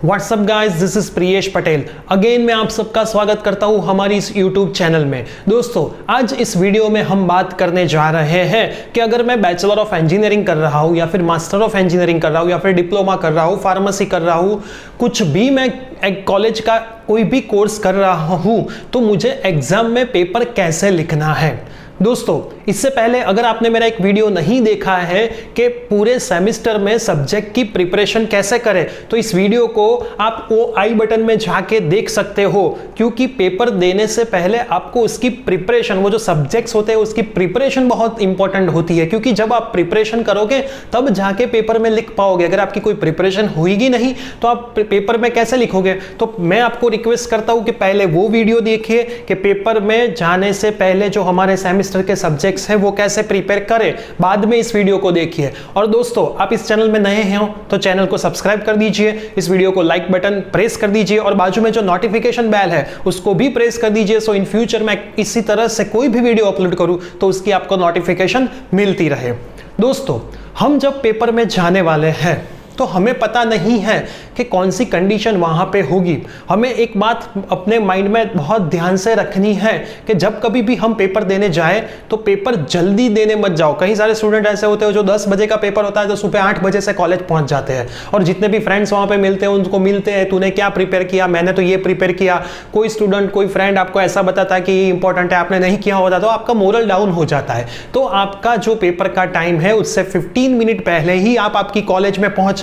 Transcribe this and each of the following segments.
WhatsApp guys, this is Priyesh Patel. Again मैं आप सबका स्वागत करता हूं हमारी इस यूट्यूब चैनल में। दोस्तों, आज इस वीडियो में हम बात करने जा रहे हैं कि अगर मैं बैचलर ऑफ इंजीनियरिंग कर रहा हूं या फिर मास्टर ऑफ इंजीनियरिंग कर रहा हूं या फिर डिप्लोमा कर रहा हूं, फार्मेसी कर रहा हूं, कुछ भी मैं एक कॉलेज का कोई भी कोर्स कर रहा हूं, तो मुझे एग्जाम में पेपर कैसे लिखना है। दोस्तों, इससे पहले अगर आपने मेरा एक वीडियो नहीं देखा है कि पूरे सेमेस्टर में सब्जेक्ट की प्रिपरेशन कैसे करें, तो इस वीडियो को आप वो आई बटन में जाके देख सकते हो, क्योंकि पेपर देने से पहले आपको उसकी प्रिपरेशन, वो जो सब्जेक्ट्स होते हैं उसकी प्रिपरेशन बहुत इंपॉर्टेंट होती है, क्योंकि जब आप प्रिपरेशन करोगे तब जाके पेपर में लिख पाओगे। अगर आपकी कोई प्रिपरेशन होगी नहीं तो आप पेपर में कैसे लिखोगे। तो मैं आपको रिक्वेस्ट करता हूं कि पहले वो वीडियो देखिए कि पेपर में जाने से पहले जो हमारे सेमेस्टर के सब्जेक्ट्स हैं वो कैसे प्रिपेयर करें, बाद में इस वीडियो को देखिए। और दोस्तों, आप इस चैनल में नए हैं तो चैनल को सब्सक्राइब कर दीजिए, इस वीडियो को लाइक बटन प्रेस कर दीजिए और बाजू में जो नोटिफिकेशन बेल है उसको भी प्रेस कर दीजिए। सो इन फ्यूचर मैं इसी तरह से कोई भी वीडियो अपलोड करूं तो उसकी आपको नोटिफिकेशन मिलती रहे। दोस्तों, हम जब पेपर में जाने वाले हैं तो हमें पता नहीं है कि कौन सी कंडीशन वहां पे होगी। हमें एक बात अपने माइंड में बहुत ध्यान से रखनी है कि जब कभी भी हम पेपर देने जाए तो पेपर जल्दी देने मत जाओ। कई सारे स्टूडेंट ऐसे होते हैं जो 10 बजे का पेपर होता है तो सुबह 8 बजे से कॉलेज पहुंच जाते हैं, और जितने भी फ्रेंड्स वहां पे मिलते हैं उनको मिलते हैं, तूने क्या प्रिपेयर किया, मैंने तो ये प्रिपेयर किया। कोई स्टूडेंट, कोई फ्रेंड आपको ऐसा बताता है कि ये इंपॉर्टेंट है, आपने नहीं किया होता, तो आपका मोरल डाउन हो जाता है। तो आपका जो पेपर का टाइम है उससे 15 मिनट पहले ही आप आपकी कॉलेज में पहुंचे।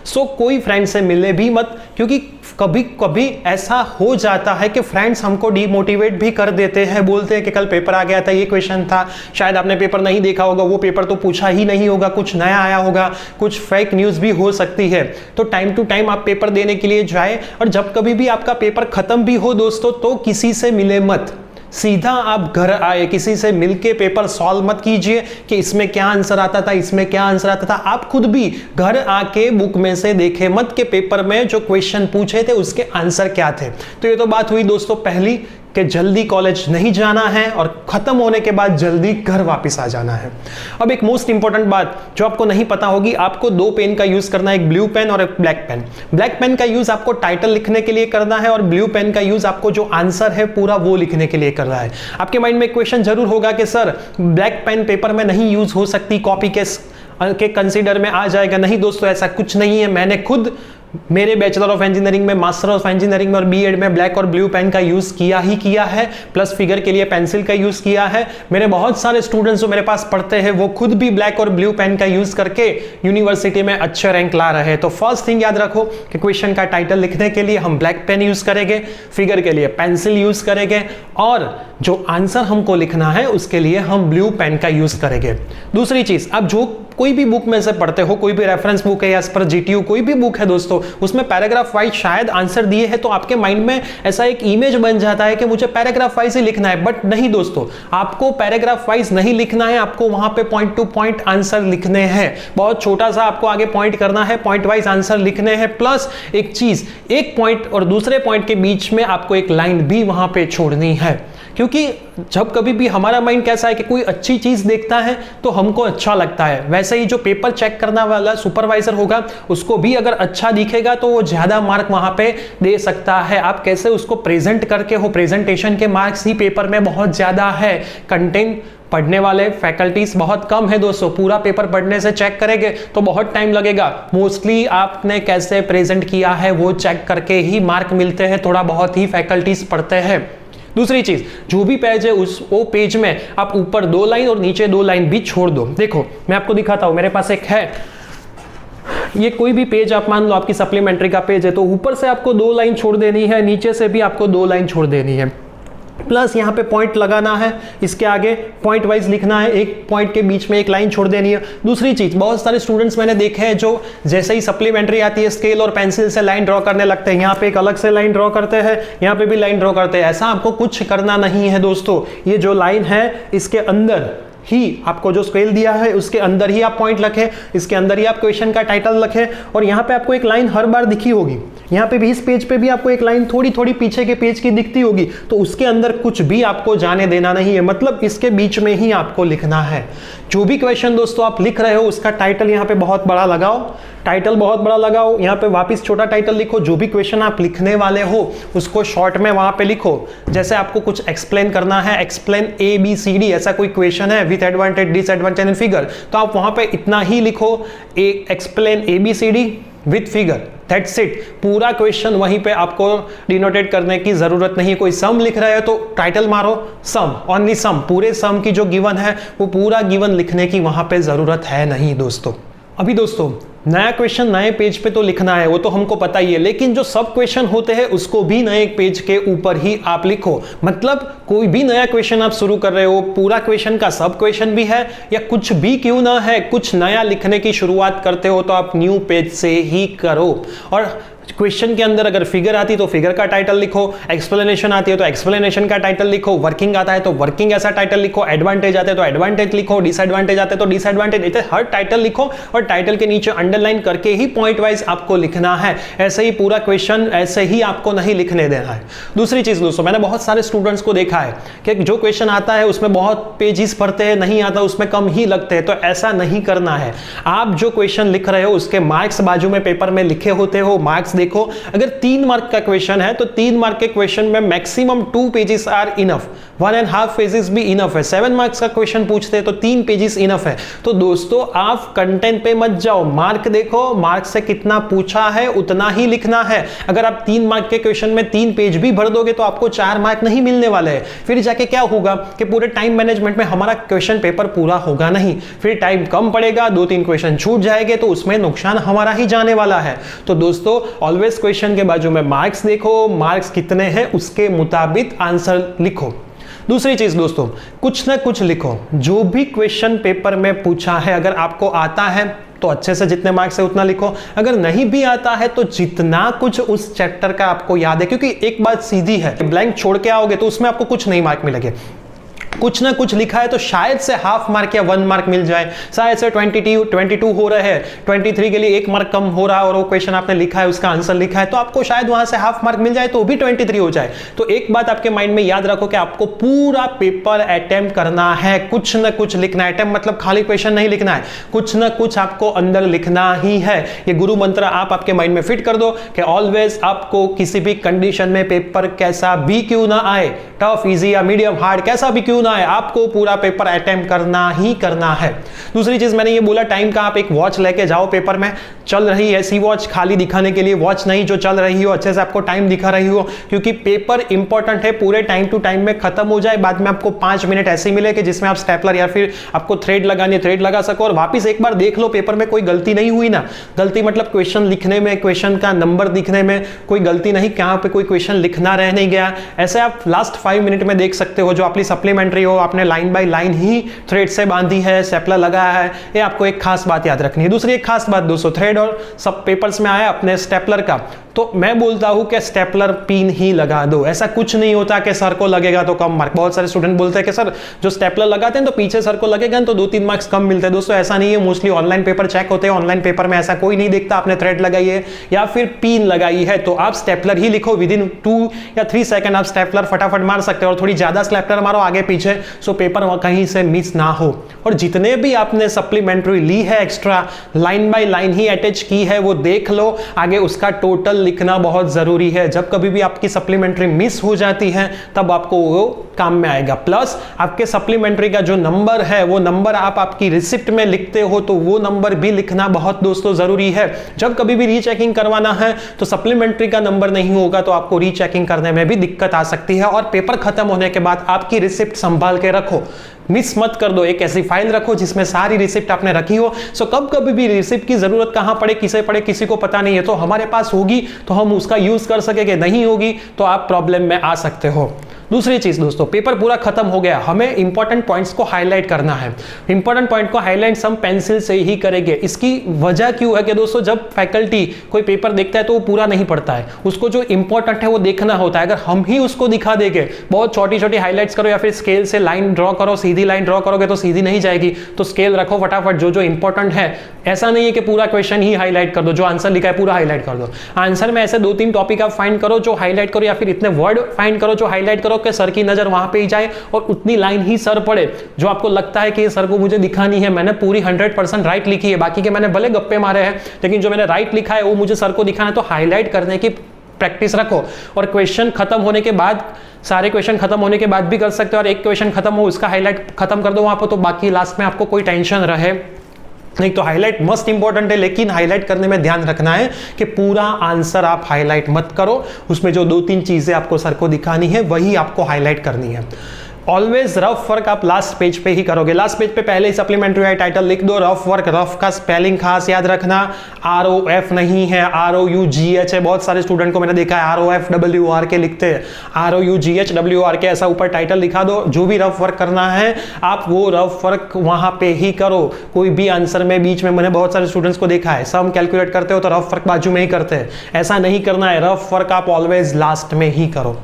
सो कोई फ्रेंड से मिले भी मत, क्योंकि कभी कभी ऐसा हो जाता है कि फ्रेंड्स हमको डीमोटिवेट भी कर देते हैं, बोलते हैं कि कल पेपर आ गया था, ये क्वेश्चन था, शायद आपने पेपर नहीं देखा होगा, वो पेपर तो पूछा ही नहीं होगा, कुछ नया आया होगा, कुछ फेक न्यूज भी हो सकती है। तो टाइम टू टाइम आप पेपर देने के लिए जाए, और जब कभी भी आपका पेपर खत्म भी हो दोस्तों, तो किसी से मिले मत, सीधा आप घर आए, किसी से मिलके पेपर सॉल्व मत कीजिए कि इसमें क्या आंसर आता था, इसमें क्या आंसर आता था। आप खुद भी घर आके बुक में से देखे मत कि पेपर में जो क्वेश्चन पूछे थे उसके आंसर क्या थे। तो ये तो बात हुई दोस्तों पहली कि जल्दी कॉलेज नहीं जाना है और खत्म होने के बाद जल्दी घर वापस आ जाना है। अब एक मोस्ट इंपॉर्टेंट बात जो आपको नहीं पता होगी, आपको 2 पेन का यूज करना है, एक ब्लू पेन और एक ब्लैक पेन। ब्लैक पेन का यूज आपको टाइटल लिखने के लिए करना है और ब्लू पेन का यूज आपको जो आंसर है पूरा वो लिखने के लिए करना है। आपके माइंड में क्वेश्चन जरूर होगा कि सर ब्लैक पेन पेपर में नहीं यूज हो सकती, कॉपी के कंसीडर में आ जाएगा। नहीं दोस्तों, ऐसा कुछ नहीं है। मैंने खुद मेरे बैचलर ऑफ इंजीनियरिंग में, मास्टर ऑफ इंजीनियरिंग में और बीएड में ब्लैक और ब्लू पेन का यूज किया ही किया है, प्लस फिगर के लिए पेंसिल का यूज किया है। मेरे बहुत सारे स्टूडेंट्स जो मेरे पास पढ़ते हैं वो खुद भी ब्लैक और ब्लू पेन का यूज करके यूनिवर्सिटी में अच्छे रैंक ला रहे हैं। तो फर्स्ट थिंग याद रखो कि क्वेश्चन का टाइटल लिखने के लिए हम ब्लैक पेन यूज करेंगे, फिगर के लिए पेंसिल यूज करेंगे, और जो आंसर हमको लिखना है उसके लिए हम ब्लू पेन का यूज करेंगे। दूसरी चीज, आप जो कोई भी बुक में से पढ़ते हो, कोई भी रेफरेंस बुक है या पर जीटीयू कोई भी बुक है दोस्तों, उसमें पैराग्राफ वाइज शायद आंसर दिए हैं, तो आपके माइंड में ऐसा एक इमेज बन जाता है कि मुझे पैराग्राफ वाइज ही लिखना है। बट नहीं दोस्तों, आपको पैराग्राफ वाइज नहीं लिखना है, आपको वहां पे पॉइंट टू पॉइंट आंसर लिखने हैं। बहुत छोटा सा आपको आगे पॉइंट करना है, पॉइंट वाइज आंसर लिखने हैं। प्लस एक चीज, एक पॉइंट और दूसरे पॉइंट के बीच में आपको एक लाइन भी वहां पे छोड़नी है, क्योंकि जब कभी भी हमारा माइंड कैसा है कि कोई अच्छी चीज देखता है तो हमको अच्छा लगता है, वैसे ही जो पेपर चेक करने वाला सुपरवाइजर होगा उसको भी अगर अच्छा दिखेगा तो वो ज्यादा मार्क वहां पे दे सकता है। आप कैसे उसको प्रेजेंट करके हो, प्रेजेंटेशन के मार्क्स ही पेपर में बहुत ज्यादा है। कंटेंट पढ़ने वाले फैकल्टीज बहुत कम है दोस्तों, पूरा पेपर पढ़ने से चेक करेंगे तो बहुत टाइम लगेगा। मोस्टली आपने कैसे प्रेजेंट किया है वो चेक करके ही मार्क मिलते हैं, थोड़ा बहुत ही फैकल्टीज पढ़ते हैं। दूसरी चीज, जो भी पेज है उस वो पेज में आप ऊपर 2 लाइन और नीचे 2 लाइन भी छोड़ दो। देखो मैं आपको दिखाता हूं, मेरे पास एक है, ये कोई भी पेज आप मान लो आपकी सप्लीमेंट्री का पेज है, तो ऊपर से आपको 2 लाइन छोड़ देनी है, नीचे से भी आपको 2 लाइन छोड़ देनी है। प्लस यहाँ पे पॉइंट लगाना है, इसके आगे पॉइंट वाइज लिखना है, एक पॉइंट के बीच में एक लाइन छोड़ देनी है। दूसरी चीज, बहुत सारे स्टूडेंट्स मैंने देखे हैं जो जैसे ही सप्लीमेंट्री आती है स्केल और पेंसिल से लाइन ड्रॉ करने लगते हैं, यहाँ पे एक अलग से लाइन ड्रॉ करते हैं, यहाँ पे भी लाइन ड्रॉ करते हैं। ऐसा आपको कुछ करना नहीं है दोस्तों। ये जो लाइन है इसके अंदर ही आपको जो स्केल दिया है उसके अंदर ही आप पॉइंट लिखें, इसके अंदर ही आप क्वेश्चन का टाइटल लिखें, और यहाँ पे आपको एक लाइन हर बार दिखी होगी, यहाँ पे भी इस पेज पे भी आपको एक लाइन थोड़ी थोड़ी पीछे के पेज की दिखती होगी, तो उसके अंदर कुछ भी आपको जाने देना नहीं है, मतलब इसके बीच में ही आपको लिखना है। जो भी क्वेश्चन दोस्तों आप लिख रहे हो उसका टाइटल यहाँ पे बहुत बड़ा लगाओ, टाइटल बहुत बड़ा लगाओ, यहाँ पे वापस छोटा टाइटल लिखो, जो भी क्वेश्चन आप लिखने वाले हो उसको शॉर्ट में वहां पे लिखो। जैसे आपको कुछ एक्सप्लेन करना है, एक्सप्लेन ABCD ऐसा कोई क्वेश्चन है with advantage disadvantage and figure, तो आप वहां पे इतना ही लिखो, explain ABCD with figure, that's it. पूरा क्वेश्चन वहीं पे आपको डिनोटेट करने की जरूरत नहीं। कोई सम लिख रहा है तो टाइटल मारो सम, ओनली सम, पूरे सम की जो गिवन है वो पूरा गिवन लिखने की वहां पे जरूरत है नहीं दोस्तों। अभी दोस्तों नया क्वेश्चन नए पेज पे तो लिखना है, वो तो हमको पता ही है, लेकिन जो सब क्वेश्चन होते हैं उसको भी नए पेज के ऊपर ही आप लिखो। मतलब कोई भी नया क्वेश्चन आप शुरू कर रहे हो, पूरा क्वेश्चन का सब क्वेश्चन भी है या कुछ भी क्यों ना है, कुछ नया लिखने की शुरुआत करते हो तो आप न्यू पेज से ही करो। और क्वेश्चन के अंदर अगर फिगर आती है तो फिगर का टाइटल लिखो, एक्सप्लेनेशन आती है तो एक्सप्लेनेशन का टाइटल लिखो, वर्किंग आता है तो वर्किंग ऐसा टाइटल लिखो, एडवांटेज आते हैं तो एडवांटेज लिखो, डिसएडवांटेज आते हैं तो डिसएडवांटेज, इतने हर टाइटल लिखो और टाइटल के नीचे अंडरलाइन करके ही पॉइंट वाइज आपको लिखना है। ऐसे ही पूरा क्वेश्चन ऐसे ही आपको नहीं लिखने देना है। दूसरी चीज दोस्तों, मैंने बहुत सारे स्टूडेंट्स को देखा है कि जो क्वेश्चन आता है उसमें बहुत पेजेस पढ़ते हैं, नहीं आता उसमें कम ही लगते हैं, तो ऐसा नहीं करना है। आप जो क्वेश्चन लिख रहे हो उसके मार्क्स बाजू में पेपर में लिखे होते हो, मार्क्स देखो। अगर 3 मार्क का क्वेश्चन है तो 3 मार्क के क्वेश्चन में maximum 2 pages are enough, 1.5 pages भी इनफ है। 7 मार्क्स का क्वेश्चन पूछते हैं तो 3 पेजेस इनफ है। तो दोस्तों आप कंटेंट पे मत जाओ, मार्क देखो, मार्क से कितना पूछा है उतना ही लिखना है। अगर आप 3 मार्क के क्वेश्चन में 3 पेज भी भर दोगे तो आपको 4 मार्क नहीं मिलने वाले हैं। फिर जाके क्या होगा कि पूरे टाइम मैनेजमेंट में हमारा क्वेश्चन पेपर पूरा होगा नहीं, फिर टाइम कम पड़ेगा, 2-3 क्वेश्चन छूट जाएंगे, तो उसमें नुकसान हमारा ही जाने वाला है। तो दोस्तों ऑलवेज क्वेश्चन के बाजू में मार्क्स देखो, मार्क्स कितने हैं उसके मुताबिक आंसर लिखो। दूसरी चीज दोस्तों, कुछ ना कुछ लिखो। जो भी क्वेश्चन पेपर में पूछा है अगर आपको आता है तो अच्छे से जितने मार्क्स है उतना लिखो, अगर नहीं भी आता है तो जितना कुछ उस चैप्टर का आपको याद है, क्योंकि एक बात सीधी है, ब्लैंक छोड़ के आओगे तो उसमें आपको कुछ नहीं मार्क मिलेंगे। कुछ ना कुछ लिखा है तो शायद से हाफ मार्क या 1 मार्क मिल जाए, शायद से 22 हो रहे हैं, 23 के लिए 1 मार्क कम हो रहा है और वो क्वेश्चन आपने लिखा है उसका आंसर लिखा है तो आपको शायद वहां से हाफ मार्क मिल जाए तो भी 23 हो जाए। तो एक बात आपके माइंड में याद रखो कि आपको पूरा पेपर अटेम्प्ट करना है, कुछ ना कुछ लिखना है। अटेम्प्ट मतलब खाली क्वेश्चन नहीं लिखना है, कुछ ना कुछ आपको अंदर लिखना ही है। ये गुरु मंत्र आप आपके माइंड में फिट कर दो कि ऑलवेज आपको किसी भी कंडीशन में पेपर कैसा भी क्यों ना आए, टफ, इजी या मीडियम, हार्ड, कैसा भी क्यों ना है, आपको पूरा पेपर अटेम्प्ट करना ही करना है। दूसरी चीज मैंने ये बोला टाइम का, आप एक वॉच लेके जाओ, पेपर में चल रही है ऐसी वॉच, खाली दिखाने के लिए वॉच नहीं, जो चल रही हो अच्छे से आपको टाइम दिखा रही हो, क्योंकि पेपर इंपॉर्टेंट है, पूरे टाइम टू टाइम में खत्म हो जाए, बाद में आपको 5 मिनट ऐसे मिले कि जिसमें आप स्टेपलर या फिर आपको थ्रेड लगानी है थ्रेड लगा सको और वापिस एक बार देख लो पेपर में कोई गलती नहीं हुई ना। गलती मतलब क्वेश्चन लिखने में, क्वेश्चन का नंबर दिखने में कोई गलती नहीं, कहां पे कोई क्वेश्चन लिखना रह नहीं गया, ऐसे आप लास्ट 5 मिनट में देख सकते हो। जो आपकी सप्लीमेंट्री हो आपने line by line he thread से बांधी है, स्टेपलर लगाया है, ये आपको एक खास बात याद रखनी है। दूसरी एक खास बात दोस्तों, थ्रेड और सब पेपर्स में आया अपने स्टेपलर का, तो मैं बोलता हूं कि स्टेपलर पिन ही लगा दो। ऐसा कुछ नहीं होता कि सर को लगेगा तो कम मार्क। बहुत सारे स्टूडेंट बोलते हैं कि सर जो स्टेपलर लगाते हैं तो पीछे सर को लगेगा तो 2-3 मार्क्स कम मिलते हैं। दोस्तों ऐसा नहीं है, मोस्टली ऑनलाइन पेपर चेक होते हैं, ऑनलाइन पेपर में ऐसा कोई नहीं देखता आपने थ्रेड लगाई है या फिर पिन लगाई है, तो आप स्टेपलर ही लिखो। विदिन 2 या 3 सेकंड आप स्टेपलर फटाफट मार सकते हो और थोड़ी ज्यादा स्टेपलर मारो आगे पीछे, सो पेपर कहीं से मिस ना हो। और जितने भी आपने सप्लीमेंट्री ली है extra, line by line he attach की है, वो देख लो, आगे उसका टोटल लिखना बहुत जरूरी है। जब कभी भी आपकी सप्लीमेंट्री मिस हो जाती है तब आपको वो काम में आएगा। प्लस आपके सप्लीमेंट्री का जो नंबर है वो नंबर आप आपकी रिसिप्ट में लिखते हो तो वो नंबर भी लिखना बहुत दोस्तों जरूरी है। जब कभी भी रीचेकिंग करवाना है तो सप्लीमेंट्री का नंबर नहीं होगा तो आपको रीचेकिंग करने में भी दिक्कत आ सकती है। और पेपर खत्म होने के बाद आपकी रिसिप्ट संभाल के रखो, मिस मत कर दो। एक ऐसी फाइल रखो जिसमें सारी रिसिप्ट आपने रखी हो, सो कभी भी रिसिप्ट की जरूरत कहां पड़े, किसे पड़े, किसी को पता नहीं है, तो हमारे पास होगी तो हम उसका यूज कर सकेंगे, नहीं होगी तो आप प्रॉब्लम में आ सकते हो। दूसरी चीज दोस्तों, पेपर पूरा खत्म हो गया, हमें इंपॉर्टेंट पॉइंट्स को हाईलाइट करना है। इंपॉर्टेंट पॉइंट को हाईलाइट हम पेंसिल से ही करेंगे। इसकी वजह क्यों है कि दोस्तों जब फैकल्टी कोई पेपर देखता है तो वो पूरा नहीं पढ़ता है, उसको जो इंपॉर्टेंट है वो देखना होता है। अगर हम ही उसको दिखा देंगे, बहुत छोटी छोटी हाईलाइट्स करो या फिर स्केल से लाइन ड्रॉ करो, सीधी लाइन ड्रॉ करोगे तो सीधी नहीं जाएगी, तो स्केल रखो फटाफट, जो जो इंपॉर्टेंट है ऐसा नहीं है कि पूरा क्वेश्चन ही हाईलाइट कर दो, जो आंसर लिखा है पूरा हाईलाइट कर दो। आंसर में ऐसे 2-3 टॉपिक आप फाइंड करो जो हाईलाइट करो, या फिर इतने वर्ड फाइंड करो जो हाईलाइट करो कि सर की नजर वहां पे ही जाए और उतनी लाइन ही सर पढ़े जो आपको लगता है कि ये सर को मुझे दिखानी है, मैंने पूरी 100% राइट लिखी है, बाकी के मैंने भले गप्पे मारे हैं लेकिन जो मैंने राइट लिखा है वो मुझे सर को दिखाना है। तो हाईलाइट करने की प्रैक्टिस रखो और क्वेश्चन खत्म होने के बाद, सारे क्वेश्चन खत्म होने के बाद भी कर सकते हो, और एक क्वेश्चन खत्म हो उसका हाईलाइट खत्म कर दो वहां पर, तो बाकी लास्ट में आपको कोई टेंशन रहे नहीं। तो हाईलाइट मस्ट इंपॉर्टेंट है, लेकिन हाईलाइट करने में ध्यान रखना है कि पूरा आंसर आप हाईलाइट मत करो, उसमें जो 2-3 चीजें आपको सर को दिखानी है वही आपको हाईलाइट करनी है। ऑलवेज रफ वर्क आप लास्ट पेज पे ही करोगे। लास्ट पेज पे पहले ही सप्लीमेंट्री टाइटल लिख दो, रफ वर्क। रफ का स्पेलिंग खास याद रखना, ROF नहीं है, ROUGH है। बहुत सारे स्टूडेंट को मैंने देखा है ROFWRK लिखते हैं, ROUGHWRK ऐसा ऊपर टाइटल लिखा दो। जो भी रफ वर्क करना है आप वो रफ वर्क वहां पे ही करो। कोई भी आंसर में बीच में, मैंने बहुत सारे स्टूडेंट्स को देखा है सम कैलकुलेट करते हो तो रफ वर्क बाजू में ही करते हैं, ऐसा नहीं करना है। रफ वर्क आप ऑलवेज लास्ट में ही करो।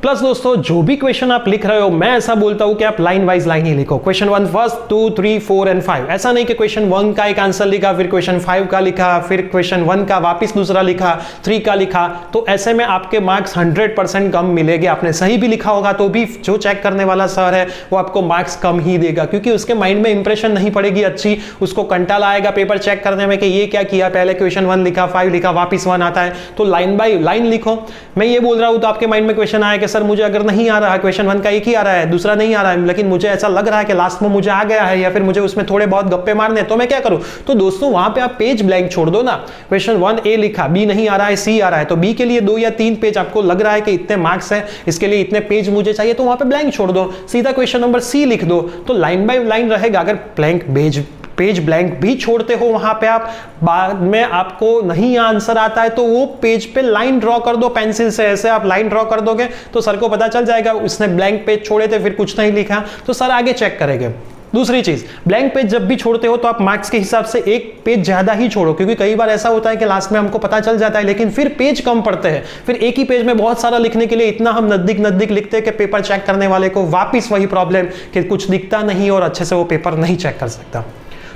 प्लस दोस्तों जो भी क्वेश्चन आप लिख रहे हो, मैं ऐसा बोलता हूं कि आप लाइन वाइज लाइन ही लिखो। Question 1 first, 2, 3, 4 and 5। ऐसा नहीं कि क्वेश्चन 1 का एक आंसर लिखा, फिर क्वेश्चन 5 का लिखा, फिर क्वेश्चन 1 का वापस दूसरा लिखा, 3 का लिखा। तो ऐसे में आपके मार्क्स 100% कम मिलेंगे। आपने सही भी लिखा होगा तो भी जो चेक करने वाला सर है वो आपको मार्क्स कम ही देगा, क्योंकि उसके माइंड में इंप्रेशन नहीं पड़ेगी अच्छी, उसको कंटाला आएगा पेपर चेक करने में कि ये क्या किया, पहले क्वेश्चन 1 लिखा, 5 लिखा, वापस 1 आता है। तो लाइन बाय लाइन लिखो। मैं ये बोल रहा हूं तो आपके माइंड में क्वेश्चन आया कि सर मुझे अगर नहीं आ रहा है, क्वेश्चन 1 का एक ही आ रहा है, दूसरा नहीं आ रहा है, लेकिन मुझे ऐसा लग रहा है कि लास्ट में मुझे आ गया है, या फिर मुझे उसमें थोड़े बहुत गप्पे मारने, तो मैं क्या करूं? तो दोस्तों वहां पे आप पेज ब्लैंक छोड़ दो ना। क्वेश्चन 1 A लिखा, B नहीं आ रहा है, C आ रहा है, तो B के लिए 2 या 3 पेज आपको लग रहा है कि इतने मार्क्स है, इसके लिए इतने पेज मुझे चाहिए, तो वहां पे ब्लैंक छोड़ दो, सीधा क्वेश्चन नंबर C लिख दो, तो लाइन बाय लाइन रहेगा। अगर पेज ब्लैंक भी छोड़ते हो वहां पे, आप बाद में आपको नहीं आंसर आता है तो वो पेज पे लाइन ड्रॉ कर दो पेंसिल से। ऐसे आप लाइन ड्रॉ कर दोगे तो सर को पता चल जाएगा उसने ब्लैंक पेज छोड़े थे, फिर कुछ नहीं लिखा, तो सर आगे चेक करेंगे। दूसरी चीज, ब्लैंक पेज जब भी छोड़ते हो तो आप मार्क्स के हिसाब से एक पेज ज्यादा ही छोड़ो, क्योंकि कई बार ऐसा होता है कि लास्ट में हमको पता चल जाता है लेकिन फिर पेज कम पड़ते हैं, फिर एक ही पेज में बहुत सारा लिखने के लिए इतना हम नजदीक लिखते हैं कि पेपर चेक करने वाले को वापिस वही प्रॉब्लम कि कुछ दिखता नहीं और अच्छे से वो पेपर नहीं चेक कर सकता।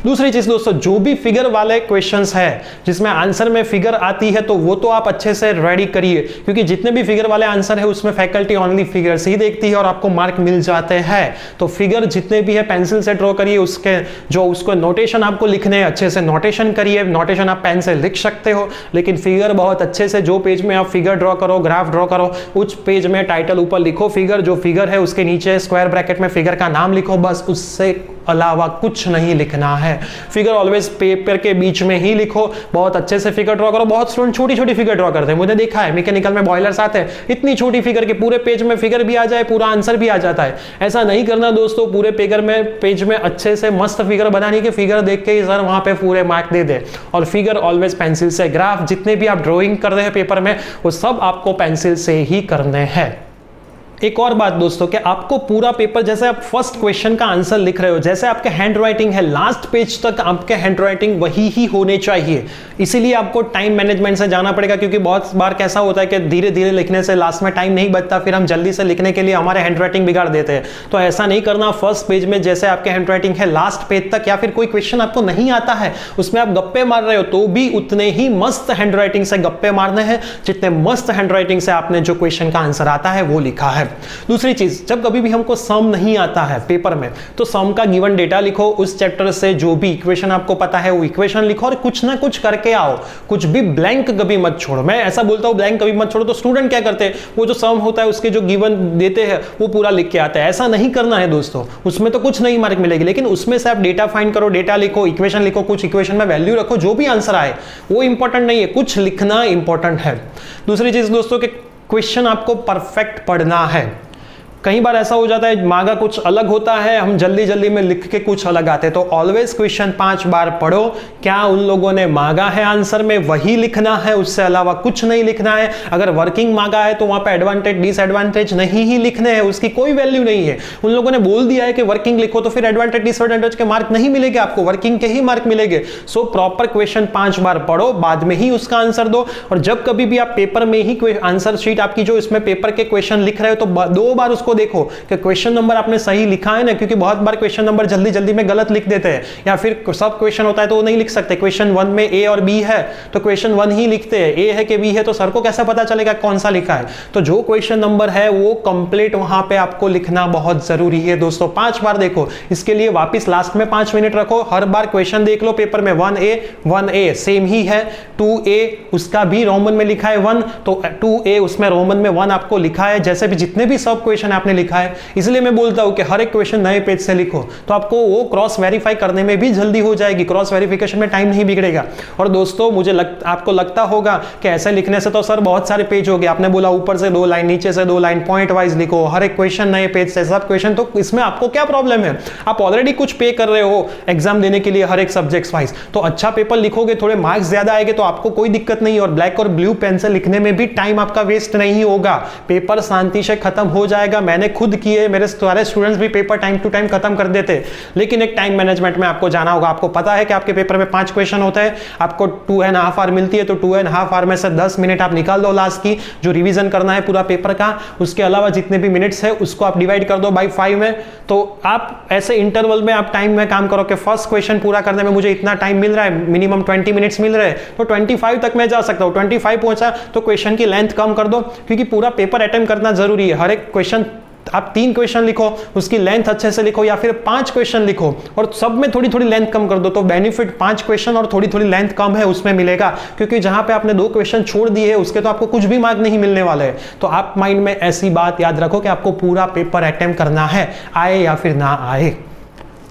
दूसरी चीज दोस्तों, जो भी फिगर वाले क्वेश्चंस है जिसमें आंसर में फिगर आती है तो वो तो आप अच्छे से रेडी करिए, क्योंकि जितने भी फिगर वाले आंसर है उसमें फैकल्टी ओनली फिगर्स ही देखती है और आपको मार्क मिल जाते हैं। तो फिगर जितने भी है पेंसिल से ड्रॉ करिए, उसके जो उसको नोटेशन आपको लिखने हैं अच्छे से नोटेशन करिए। नोटेशन आप पेन से लिख सकते हो, लेकिन फिगर बहुत अच्छे से, जो पेज में आप फिगर ड्रॉ करो, ग्राफ ड्रॉ करो, उस पेज में टाइटल ऊपर लिखो फिगर, जो फिगर है उसके नीचे स्क्वायर ब्रैकेट में फिगर का नाम लिखो, बस उससे अलावा कुछ नहीं लिखना है। फिगर ऑलवेज पेपर के बीच में ही लिखो, बहुत अच्छे से फिगर ड्रॉ करो। बहुत स्टूडेंट छोटी छोटी फिगर ड्रॉ करते हैं, मुझे देखा है मैकेनिकल में बॉयलर्स आते हैं, इतनी छोटी फिगर के पूरे पेज में फिगर भी आ जाए, पूरा आंसर भी आ जाता है। ऐसा नहीं करना दोस्तों, पूरे पेज में अच्छे से मस्त फिगर बनानी कि फिगर देख के ही सर वहां पे पूरे मार्क दे दे। और फिगर ऑलवेज पेंसिल से, ग्राफ जितने भी आप ड्रॉइंग कर रहे हैं पेपर में वो सब आपको पेंसिल से ही करने हैं। एक और बात दोस्तों कि आपको पूरा पेपर, जैसे आप फर्स्ट क्वेश्चन का आंसर लिख रहे हो, जैसे आपके हैंड राइटिंग है लास्ट पेज तक आपके हैंड राइटिंग वही ही होने चाहिए। इसीलिए आपको टाइम मैनेजमेंट से जाना पड़ेगा, क्योंकि बहुत बार कैसा होता है कि धीरे धीरे लिखने से लास्ट में टाइम नहीं बचता, फिर हम जल्दी से लिखने के लिए हमारे हैंड राइटिंग बिगाड़ देते हैं। तो ऐसा नहीं करना। फर्स्ट पेज में जैसे आपके हैंड राइटिंग है लास्ट पेज तक, या फिर कोई क्वेश्चन आपको नहीं आता है उसमें आप गप्पे मार रहे हो तो भी उतने ही मस्त हैंड राइटिंग से गप्पे मारने हैं जितने मस्त हैंड राइटिंग से आपने जो क्वेश्चन का आंसर आता है वो लिखा है। दूसरी चीज, जब कभी भी हमको सम नहीं आता है पेपर में तो सम का गिवन डेटा लिखो, उस चैप्टर से जो भी इक्वेशन आपको पता है वो इक्वेशन लिखो और कुछ ना कुछ करके आओ। कुछ भी ब्लैंक कभी मत छोड़ो। मैं ऐसा बोलता हूं ब्लैंक कभी मत छोड़ो। तो स्टूडेंट क्या करते हैं, वो जो सम होता है उसके जो गिवन देते हैं वो पूरा लिख के आते हैं। ऐसा नहीं करना है दोस्तों, उसमें तो कुछ नहीं मार्क मिलेगी, लेकिन उसमें से आप डेटा फाइंड करो, डेटा लिखो, इक्वेशन लिखो, कुछ इक्वेशन में वैल्यू रखो, जो भी आंसर आए वो इंपॉर्टेंट नहीं है, कुछ लिखना इंपॉर्टेंट है। दूसरी चीज दोस्तों कि क्वेश्चन आपको परफेक्ट पढ़ना है। कई बार ऐसा हो जाता है मांगा कुछ अलग होता है, हम जल्दी जल्दी में लिख के कुछ अलग आते हैं। तो ऑलवेज क्वेश्चन 5 बार पढ़ो, क्या उन लोगों ने मांगा है आंसर में वही लिखना है, उससे अलावा कुछ नहीं लिखना है। अगर वर्किंग मांगा है तो वहां पे एडवांटेज डिसएडवांटेज नहीं ही लिखने हैं, उसकी कोई वैल्यू नहीं है। उन लोगों ने बोल दिया है कि वर्किंग लिखो तो फिर एडवांटेज डिसएडवांटेज के मार्क नहीं मिलेंगे आपको, वर्किंग के ही मार्क मिलेंगे। सो प्रॉपर क्वेश्चन 5 बार पढ़ो, बाद में ही उसका आंसर दो। और जब कभी भी आप पेपर में ही आंसर शीट आपकी जो इसमें पेपर के क्वेश्चन लिख रहे हो तो 2 बार उसको को देखो कि क्वेश्चन नंबर आपने सही लिखा है ना, क्योंकि बहुत बार क्वेश्चन नंबर जल्दी जल्दी में गलत लिख देते हैं, या फिर सब क्वेश्चन होता है तो वो नहीं लिख सकते। क्वेश्चन 1 में ए और बी है तो क्वेश्चन 1 ही लिखते हैं, ए है कि बी है, तो सर को कैसे पता चलेगा कौन सा लिखा है। तो जो क्वेश्चन नंबर है वो कंप्लीट वहां पे आपको लिखना बहुत जरूरी है दोस्तों। 5 बार देखो, इसके लिए वापस लास्ट में 5 मिनट रखो, हर बार क्वेश्चन देख लो पेपर में। 1A सेम ही है, 2A उसका भी रोमन में लिखा है 1, तो 2A उसमें रोमन में 1 आपको लिखा है। जैसे भी जितने भी सब क्वेश्चन आपने लिखा है, इसलिए मैं बोलता हूं कि हर एक क्वेश्चन नए पेज से लिखो, तो आपको वो क्रॉस वेरीफाई करने में भी जल्दी हो जाएगी, क्रॉस वेरिफिकेशन में टाइम नहीं बिगड़ेगा। और दोस्तों आपको लगता होगा कि ऐसे लिखने से तो सर बहुत सारे पेज हो गए, आपने बोला ऊपर से 2 लाइन, नीचे से 2 लाइन, पॉइंट वाइज लिखो, हर एक क्वेश्चन नए पेज से, सब क्वेश्चन, तो इसमें आपको क्या प्रॉब्लम है? आप ऑलरेडी कुछ पे कर रहे हो एग्जाम देने के लिए हर एक सब्जेक्ट्स वाइज, तो अच्छा पेपर लिखोगे, थोड़े मार्क्स ज्यादा आएंगे तो आपको कोई दिक्कत नहीं। और ब्लैक और ब्लू पेन से लिखने में भी टाइम आपका वेस्ट नहीं होगा, पेपर शांति से खत्म हो जाएगा। मैंने खुद किए, मेरे सारे स्टूडेंट्स भी पेपर टाइम टू टाइम खत्म कर देते, लेकिन एक टाइम मैनेजमेंट में आपको जाना होगा। आपको पता है कि आपके पेपर में 5 क्वेश्चन होते हैं, आपको 2.5 आवर मिलती है, तो 2.5 आवर में से 10 मिनट आप निकाल दो लास्ट की, जो रिवीजन करना है पूरा पेपर का, उसके अलावा जितने भी मिनट्स है उसको आप डिवाइड कर दो बाई 5 में। तो आप ऐसे इंटरवल में आप टाइम में काम करो कि फर्स्ट क्वेश्चन पूरा करने में मुझे इतना टाइम मिल रहा है, मिनिमम 20 मिनट्स मिल रहे हैं, तो 25 तक मैं जा सकता हूं। 25 पहुंचा तो क्वेश्चन की लेंथ कम कर दो, क्योंकि पूरा पेपर अटेम्प्ट करना जरूरी है। हर एक क्वेश्चन आप 3 क्वेश्चन लिखो, उसकी लेंथ अच्छे से लिखो, या फिर 5 क्वेश्चन लिखो और सब में थोड़ी थोड़ी लेंथ कम कर दो, तो बेनिफिट 5 क्वेश्चन और थोड़ी थोड़ी लेंथ कम है उसमें मिलेगा, क्योंकि जहां पे आपने 2 क्वेश्चन छोड़ दिए है उसके तो आपको कुछ भी मार्क नहीं मिलने वाले हैं। तो आप माइंड में ऐसी बात याद रखो कि आपको पूरा पेपर अटेम्प्ट करना है, आए या फिर ना आए।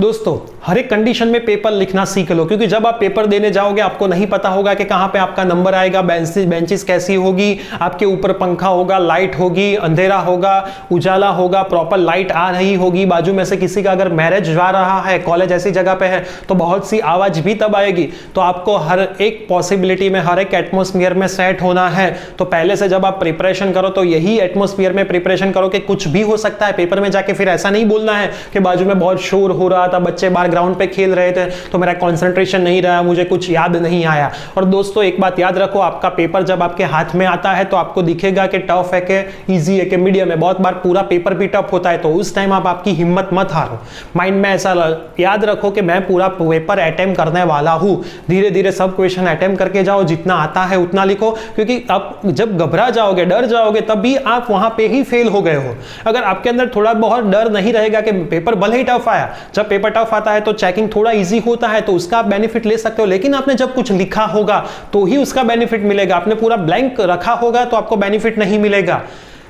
दोस्तों हर एक कंडीशन में पेपर लिखना सीख लो, क्योंकि जब आप पेपर देने जाओगे आपको नहीं पता होगा कि कहां पे आपका नंबर आएगा, बेंचेस कैसी होगी, आपके ऊपर पंखा होगा, लाइट होगी, अंधेरा होगा, उजाला होगा, प्रॉपर लाइट आ रही होगी, बाजू में से किसी का अगर मैरिज जा रहा है, कॉलेज ऐसी जगह पे है तो बहुत सी आवाज भी तब आएगी। तो आपको हर एक पॉसिबिलिटी में, हर एक एटमोस्फियर में सेट होना है। तो पहले से जब आप प्रिपरेशन करो तो यही एटमोस्फियर में प्रिपरेशन करो कि कुछ भी हो सकता है पेपर में जाके। फिर ऐसा नहीं बोलना है कि बाजू में बहुत शोर हो रहा था, बच्चे बाहर ग्राउंड पे खेल रहे थे तो मेरा कंसंट्रेशन नहीं रहा, मुझे कुछ याद नहीं आया। और दोस्तों एक बात याद रखो, आपका पेपर जब आपके हाथ में आता है तो आपको दिखेगा कि टफ है कि इजी है कि मीडियम है। बहुत बार पूरा पेपर भी टफ होता है, तो उस टाइम आप आपकी हिम्मत मत हारो। माइंड में ऐसा याद रखो कि मैं पूरा पेपर अटेम्प्ट करने वाला हूं। धीरे धीरे सब क्वेश्चन अटेम्प्ट करके जाओ, जितना आता है उतना लिखो, क्योंकि आप जब घबरा जाओगे, डर जाओगे, तब भी आप वहां पे ही फेल हो गए हो। अगर आपके अंदर थोड़ा बहुत डर नहीं रहेगा कि पेपर भले ही टफ आया, जब पेपर टफ आता है तो चेकिंग थोड़ा इजी होता है, तो उसका आप बेनिफिट ले सकते हो। लेकिन आपने जब कुछ लिखा होगा तो ही उसका बेनिफिट मिलेगा, आपने पूरा ब्लैंक रखा होगा तो आपको बेनिफिट नहीं मिलेगा।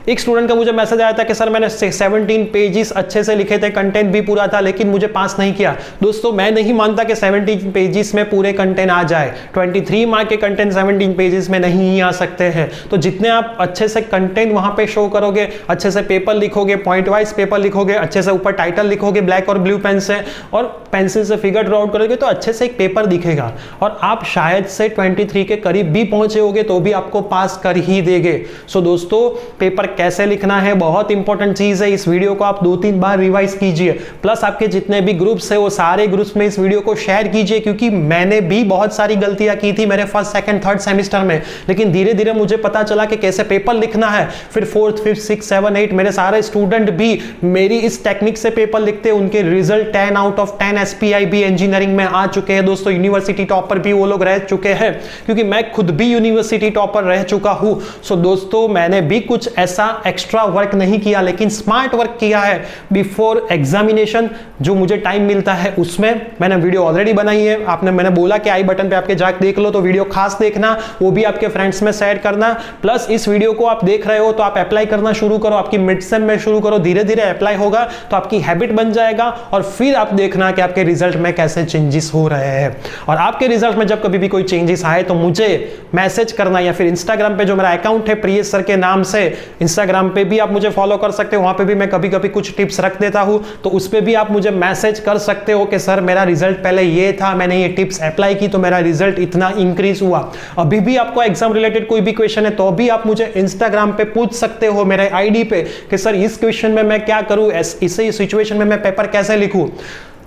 एक स्टूडेंट का मुझे मैसेज आया था कि सर मैंने 17 पेजेस अच्छे से लिखे थे, कंटेंट भी पूरा था, लेकिन मुझे पास नहीं किया। दोस्तों मैं नहीं मानता कि 17 पेजेस में पूरे कंटेंट आ जाए। 23 मार्क के कंटेंट 17 पेजेस में नहीं आ सकते हैं। तो जितने आप अच्छे से कंटेंट वहां पे शो करोगे, अच्छे से पेपर लिखोगे, पॉइंट वाइज पेपर लिखोगे, अच्छे से ऊपर टाइटल लिखोगे ब्लैक और ब्लू पेन से, और पेंसिल से फिगर ड्रॉ आउट करोगे, तो अच्छे से एक पेपर दिखेगा और आप शायद से 23 के करीब भी पहुंचे होगे तो भी आपको पास कर ही देंगे। सो दोस्तों पेपर कैसे लिखना है बहुत इंपॉर्टेंट चीज है। इस वीडियो को आप 2-3 बार रिवाइज कीजिए, प्लस आपके जितने भी ग्रुप्स है वो सारे ग्रुप्स में इस वीडियो को शेयर कीजिए, क्योंकि मैंने भी बहुत सारी गलतियां की थी मेरे फर्स्ट, सेकंड, थर्ड सेमेस्टर में, लेकिन धीरे धीरे मुझे पता चला कि कैसे पेपर लिखना है। फिर 4th, 5th, 6th, 7th, 8 मेरे सारे स्टूडेंट भी मेरी इस टेक्निक से पेपर लिखते, उनके result 10 out of 10 SPIB engineering में आ चुके हैं। दोस्तों यूनिवर्सिटी टॉपर भी वो लोग रह चुके हैं, क्योंकि मैं खुद भी यूनिवर्सिटी टॉपर रह चुका हूं। सो दोस्तों मैंने भी कुछ ऐसा एक्स्ट्रा वर्क नहीं किया, लेकिन स्मार्ट वर्क किया है बिफोर एग्जामिनेशन। जो मुझे टाइम मिलता है उसमें मैंने वीडियो ऑलरेडी बनाई है, मैंने बोला कि आई बटन पे आपके जाके देख लो, तो वीडियो खास देखना, वो भी आपके फ्रेंड्स में शेयर करना। प्लस इस वीडियो को आप देख रहे हो तो आप अप्लाई करना शुरू करो, आपकी मिड सेम में शुरू करो, धीरे धीरे अप्लाई होगा तो आपकी हैबिट बन जाएगा, और फिर आप देखना कि आपके रिजल्ट में कैसे चेंजेस हो रहे हैं। और आपके रिजल्ट में जब कभी भी कोई चेंजेस आए तो मुझे मैसेज करना, या फिर इंस्टाग्राम पे जो मेरा अकाउंट है प्रियेश सर के नाम से, इंस्टाग्राम पे भी आप मुझे फॉलो कर सकते हो, वहां पे भी मैं कभी कभी कुछ टिप्स रख देता हूं, तो उस पे भी आप मुझे मैसेज कर सकते हो कि सर मेरा रिजल्ट पहले ये था, मैंने ये टिप्स अप्लाई की तो मेरा रिजल्ट इतना इंक्रीज हुआ। अभी भी आपको एग्जाम रिलेटेड कोई भी क्वेश्चन है तो भी आप मुझे इंस्टाग्राम पे पूछ सकते हो मेरे आईडी पे कि सर इस क्वेश्चन में मैं क्या करूं, इस सिचुएशन में मैं पेपर कैसे लिखूं।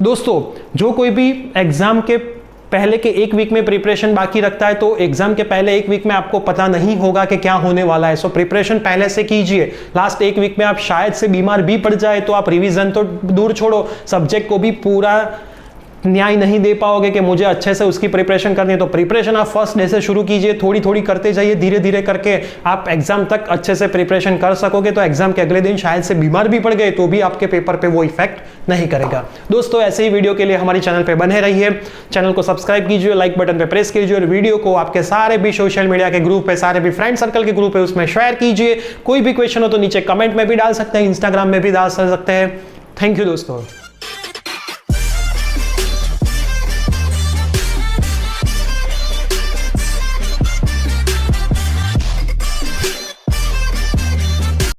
दोस्तों जो कोई भी एग्जाम के पहले के एक वीक में प्रिपरेशन बाकी रखता है तो एग्जाम के पहले एक वीक में आपको पता नहीं होगा कि क्या होने वाला है। सो प्रिपरेशन पहले से कीजिए। लास्ट एक वीक में आप शायद से बीमार भी पड़ जाए तो आप रिवीजन तो दूर छोड़ो, सब्जेक्ट को भी पूरा न्याय नहीं दे पाओगे कि मुझे अच्छे से उसकी प्रिपरेशन करनी है। तो प्रिपरेशन आप फर्स्ट डे से शुरू कीजिए, थोड़ी थोड़ी करते जाइए, धीरे धीरे करके आप एग्जाम तक अच्छे से प्रिपरेशन कर सकोगे। तो एग्जाम के अगले दिन शायद से बीमार भी पड़ गए तो भी आपके पेपर पे वो इफेक्ट नहीं करेगा। दोस्तों ऐसे ही वीडियो के लिए हमारी चैनल पे बने रहिए, चैनल को सब्सक्राइब कीजिए, लाइक बटन पे प्रेस कीजिए और वीडियो को आपके सारे भी सोशल मीडिया के ग्रुप पे, सारे भी फ्रेंड सर्कल के ग्रुप है उसमें शेयर कीजिए। कोई भी क्वेश्चन हो तो नीचे कमेंट में भी डाल सकते हैं, इंस्टाग्राम में भी डाल सकते हैं। थैंक यू दोस्तों।